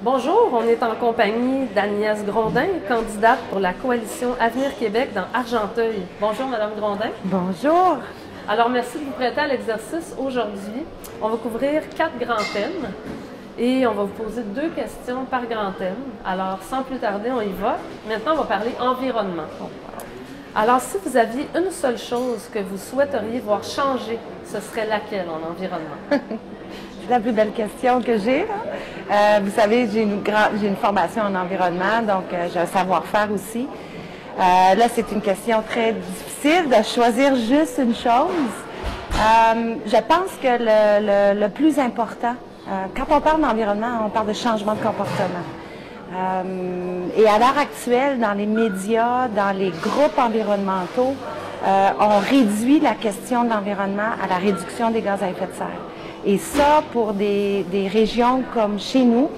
Bonjour, on est en compagnie d'Agnès Grondin, candidate pour la coalition Avenir Québec dans Argenteuil. Bonjour, Madame Grondin. Bonjour. Alors, merci de vous prêter à l'exercice aujourd'hui. On va couvrir 4 grands thèmes et on va vous poser 2 questions par grand thème. Alors, sans plus tarder, on y va. Maintenant, on va parler environnement. Alors, si vous aviez une seule chose que vous souhaiteriez voir changer, ce serait laquelle en environnement? C'est la plus belle question que j'ai. Vous savez, j'ai une formation en environnement, donc j'ai un savoir-faire aussi. Là, c'est une question très difficile de choisir juste une chose. Je pense que le plus important, quand on parle d'environnement, on parle de changement de comportement. Et à l'heure actuelle, dans les médias, dans les groupes environnementaux, on réduit la question de l'environnement à la réduction des gaz à effet de serre. Et ça, pour des régions comme chez nous,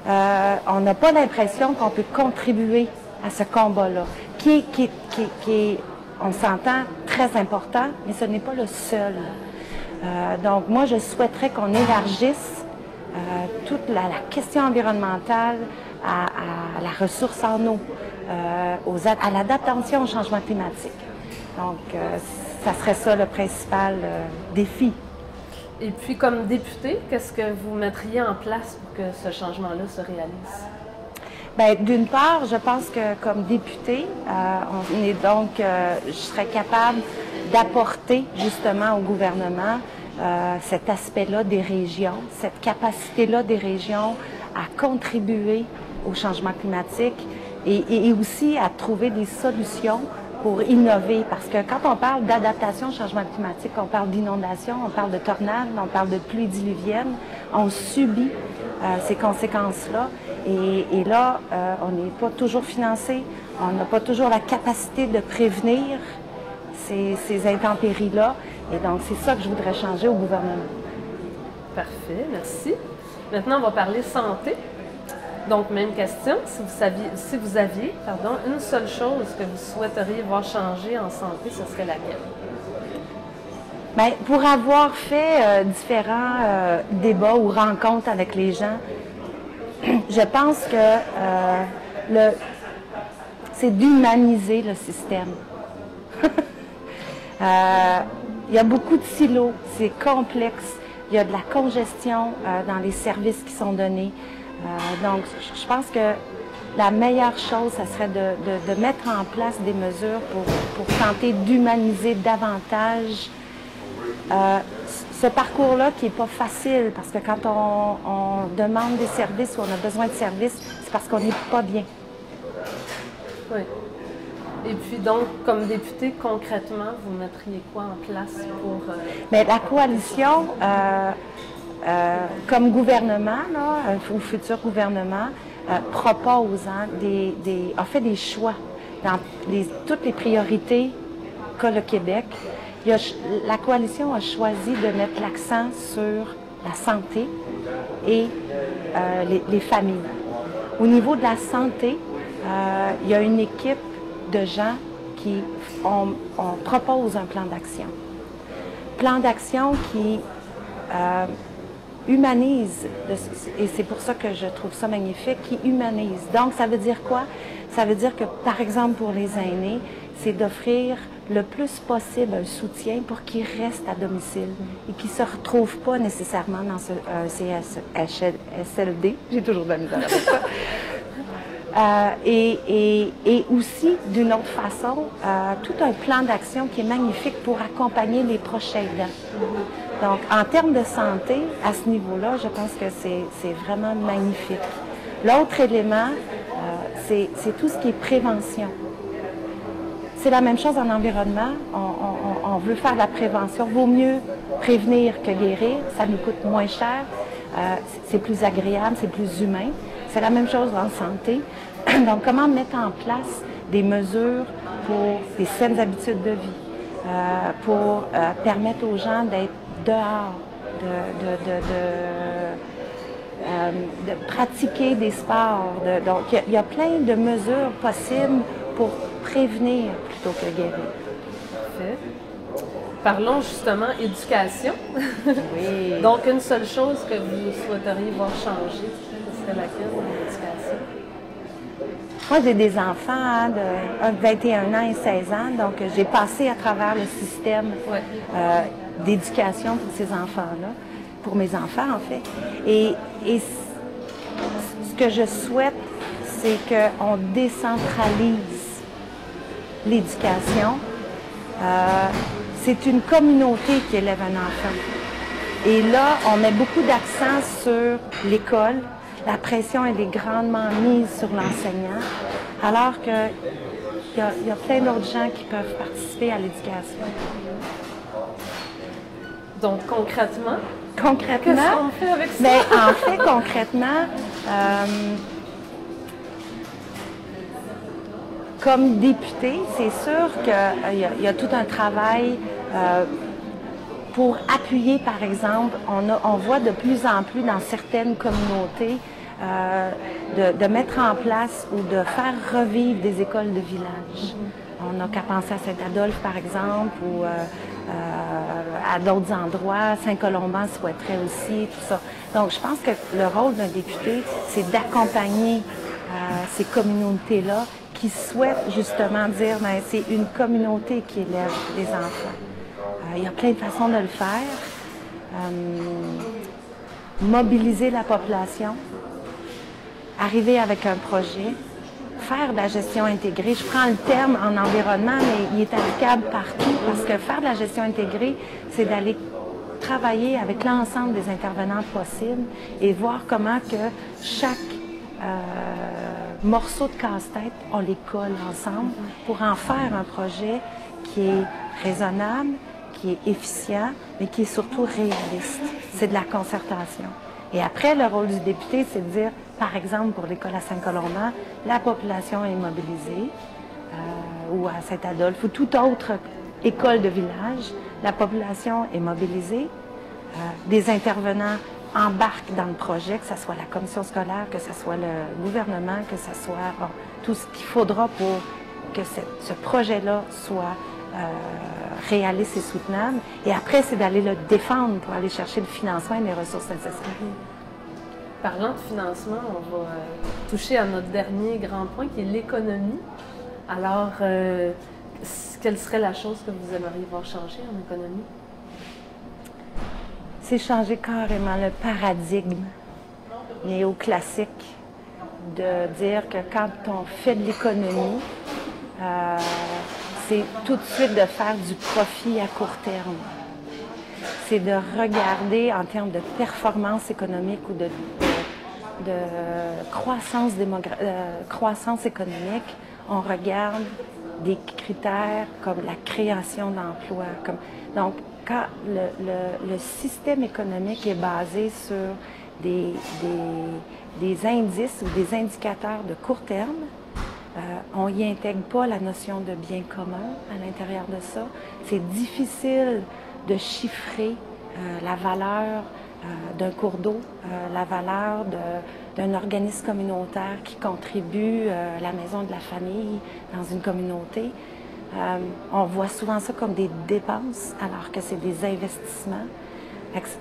on n'a pas l'impression qu'on peut contribuer à ce combat-là, qui est, on s'entend, très important, mais ce n'est pas le seul. Donc, moi, je souhaiterais qu'on élargisse toute la question environnementale à la ressource en eau, à l'adaptation au changement climatique. Donc, ça serait ça le principal défi. Et puis, comme député, qu'est-ce que vous mettriez en place pour que ce changement-là se réalise? Bien, d'une part, je pense que comme député, je serais capable d'apporter justement au gouvernement cet aspect-là des régions, cette capacité-là des régions à contribuer au changement climatique et aussi à trouver des solutions pour innover, parce que quand on parle d'adaptation au changement climatique, on parle d'inondation, on parle de tornades, on parle de pluie diluvienne, on subit ces conséquences-là. Et là, on n'est pas toujours financé, on n'a pas toujours la capacité de prévenir ces intempéries-là. Et donc, c'est ça que je voudrais changer au gouvernement. Parfait, merci. Maintenant, on va parler santé. Donc, même question, si vous aviez une seule chose que vous souhaiteriez voir changer en santé, ce serait laquelle? Bien, pour avoir fait différents débats ou rencontres avec les gens, je pense que c'est d'humaniser le système. Il y a beaucoup de silos, c'est complexe, il y a de la congestion dans les services qui sont donnés. Donc, je pense que la meilleure chose, ça serait de mettre en place des mesures pour tenter d'humaniser davantage ce parcours-là qui n'est pas facile, parce que quand on demande des services ou on a besoin de services, c'est parce qu'on n'est pas bien. Oui. Et puis donc, comme député, concrètement, vous mettriez quoi en place pour... Bien, la coalition... comme gouvernement, là, ou futur gouvernement, propose, a fait des choix dans toutes les priorités qu'a le Québec. La coalition a choisi de mettre l'accent sur la santé et les familles. Au niveau de la santé, il y a une équipe de gens qui propose un plan d'action. Plan d'action qui humanise, et c'est pour ça que je trouve ça magnifique, qui humanise. Donc, ça veut dire quoi? Ça veut dire que, par exemple, pour les aînés, c'est d'offrir le plus possible un soutien pour qu'ils restent à domicile et qu'ils ne se retrouvent pas nécessairement dans un CHSLD. J'ai toujours de la misère avec ça. Et aussi, d'une autre façon, tout un plan d'action qui est magnifique pour accompagner les proches aidants. Donc, en termes de santé, à ce niveau-là, je pense que c'est vraiment magnifique. L'autre élément, c'est tout ce qui est prévention. C'est la même chose en environnement. On veut faire de la prévention. Vaut mieux prévenir que guérir. Ça nous coûte moins cher. C'est plus agréable, c'est plus humain. C'est la même chose en santé. Donc, comment mettre en place des mesures pour des saines habitudes de vie, pour permettre aux gens d'être dehors, de pratiquer des sports. Donc, il y a plein de mesures possibles pour prévenir plutôt que guérir. Parfait. Parlons justement éducation. Oui. Donc, une seule chose que vous souhaiteriez voir changer, ce serait laquelle dans l'éducation? Moi, j'ai des enfants hein, de 21 ans et 16 ans, donc j'ai passé à travers le système d'éducation pour ces enfants-là, pour mes enfants en fait. Et ce que je souhaite, c'est qu'on décentralise l'éducation. C'est une communauté qui élève un enfant. Et là, on met beaucoup d'accent sur l'école. La pression elle est grandement mise sur l'enseignant, alors qu'il y a plein d'autres gens qui peuvent participer à l'éducation. Donc, concrètement, Concrètement, qu'est-ce qu'on fait avec ça? mais en fait, concrètement, comme député, c'est sûr qu'il y a tout un travail pour appuyer, par exemple, on voit de plus en plus dans certaines communautés de mettre en place ou de faire revivre des écoles de village. On n'a qu'à penser à Saint-Adolphe, par exemple, ou à d'autres endroits. Saint-Colomban souhaiterait aussi, tout ça. Donc, je pense que le rôle d'un député, c'est d'accompagner ces communautés-là qui souhaitent justement dire, ben, c'est une communauté qui élève des enfants. Il y a plein de façons de le faire. Mobiliser la population, arriver avec un projet, faire de la gestion intégrée. Je prends le terme en environnement, mais il est applicable partout parce que faire de la gestion intégrée, c'est d'aller travailler avec l'ensemble des intervenants possibles et voir comment que chaque morceau de casse-tête, on les colle ensemble pour en faire un projet qui est raisonnable, qui est efficient, mais qui est surtout réaliste. C'est de la concertation. Et après, le rôle du député, c'est de dire, par exemple, pour l'école à Saint-Colomban, la population est mobilisée, ou à Saint-Adolphe, ou toute autre école de village, la population est mobilisée, des intervenants embarquent dans le projet, que ce soit la commission scolaire, que ce soit le gouvernement, que ce soit tout ce qu'il faudra pour que ce projet-là soit réaliste et soutenable. Et après, c'est d'aller le défendre pour aller chercher le financement et les ressources nécessaires. Parlant de financement, on va toucher à notre dernier grand point qui est l'économie. Alors, quelle serait la chose que vous aimeriez voir changer en économie? C'est changer carrément le paradigme néoclassique de dire que quand on fait de l'économie, c'est tout de suite de faire du profit à court terme. C'est de regarder en termes de performance économique ou de croissance économique, on regarde des critères comme la création d'emplois. Donc, quand le système économique est basé sur des indices ou des indicateurs de court terme, on n'y intègre pas la notion de bien commun à l'intérieur de ça. C'est difficile de chiffrer la valeur d'un cours d'eau, la valeur d'un organisme communautaire qui contribue à la maison de la famille dans une communauté. On voit souvent ça comme des dépenses alors que c'est des investissements.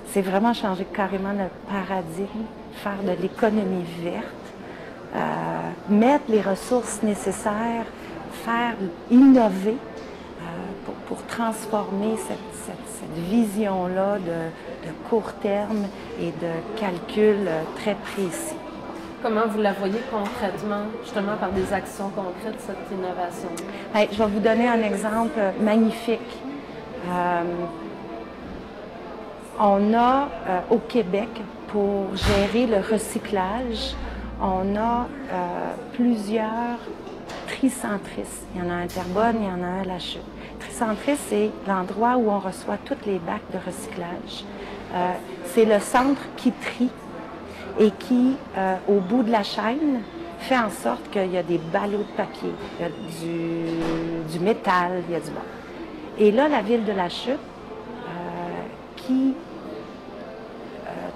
C'est vraiment changer carrément le paradigme, faire de l'économie verte, mettre les ressources nécessaires, faire innover pour transformer cette vision-là de court terme et de calcul très précis. Comment vous la voyez concrètement, justement par des actions concrètes, cette innovation? Hey, je vais vous donner un exemple magnifique. On a au Québec, pour gérer le recyclage, on a plusieurs tricentristes. Il y en a un à Terrebonne, il y en a un à La Chute. Tricentriste, c'est l'endroit où on reçoit tous les bacs de recyclage. C'est le centre qui trie et qui, au bout de la chaîne, fait en sorte qu'il y a des ballots de papier, il y a du métal, il y a du bois. Et là, la ville de La Chute, qui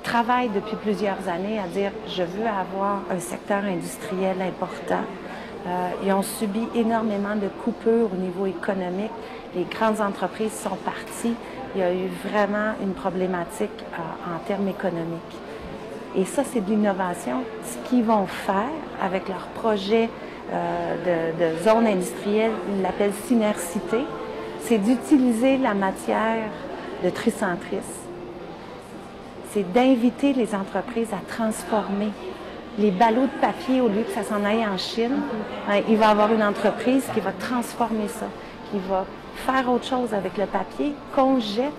travaille depuis plusieurs années à dire « je veux avoir un secteur industriel important Ils ont subi énormément de coupures au niveau économique. Les grandes entreprises sont parties. Il y a eu vraiment une problématique en termes économiques. Et ça, c'est de l'innovation. Ce qu'ils vont faire avec leur projet de zone industrielle, ils l'appellent Synercité, c'est d'utiliser la matière de Tricentris. C'est d'inviter les entreprises à transformer les ballots de papier, au lieu que ça s'en aille en Chine. Il va y avoir une entreprise qui va transformer ça, qui va faire autre chose avec le papier qu'on jette.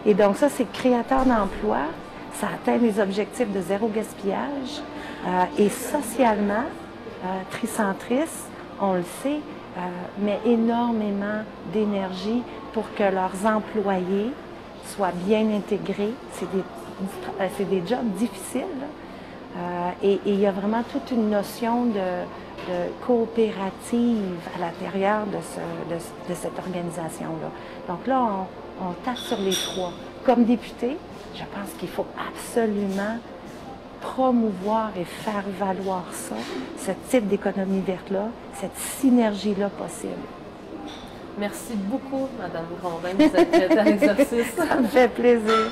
Et donc ça, c'est créateur d'emplois. Ça atteint les objectifs de zéro gaspillage. Et socialement, Tricentris, on le sait, met énormément d'énergie pour que leurs employés soient bien intégrés. C'est des jobs difficiles, là. Et il y a vraiment toute une notion de coopérative à l'intérieur de cette organisation-là. Donc là, on tape sur les trois. Comme député, je pense qu'il faut absolument promouvoir et faire valoir ça, ce type d'économie verte-là, cette synergie-là possible. Merci beaucoup, Mme Grondin, de vous être prêtée à l'exercice. Ça me fait plaisir.